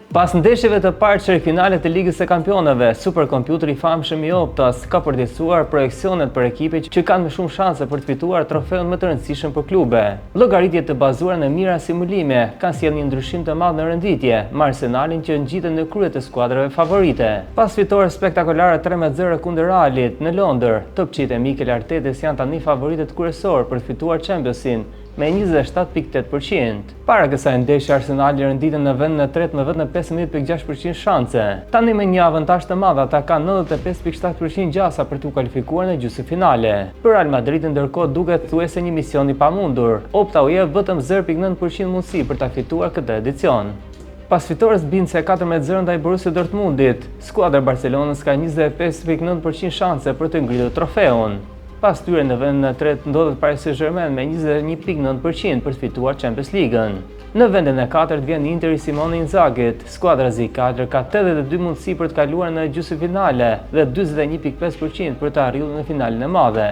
Pas ndeshjeve të parë çeriffinale të Ligës së Kampionëve, superkompjuteri i famshëm i Optas ka përgjegjësuar projeksionet për ekipet që kanë më shumë shanse për të fituar trofeun më të rëndësishëm për klube. Llogaritjet të bazuara në mira simulime kanë sjellë një ndryshim të madh në renditje, me Arsenalin që ngjitet në krye të skuadrave favorite. Pas fitores spektakolare 3-0 kundër Realit në Londër, topçit e Mikel Artetes janë tani favoritët kryesorë për të fituar Championsin me 27.8%. Para kësaj ndeshje Arsenali renditej në vendin e tretë me vetëm 15.6% shanse. Tani me një avantazh të madh ata kanë 95.7% gjasa për të kualifikuar në gjysmëfinale. Për Real Madridin ndërkohë duket thuajse një mision i pamundur. Opta u jep vetëm 0.9% mundësi për ta fituar këtë edicion. Pas fitores bindëse 4-0 ndaj Borussia Dortmundit, skuadra e Barcelonës ka 25.9% shanse për të ngritur trofeun. Pas tyre në vendin e tretë ndodhet Paris Saint-Germain me 21.9% për të fituar Champions League-ën. Në vendin e katërt vjen Inter i Simone Inzagit. Skuadra Z4 ka 82 mundësi për të kaluar në gjysmëfinale dhe 41.5% për të arritur në finalen e madhe.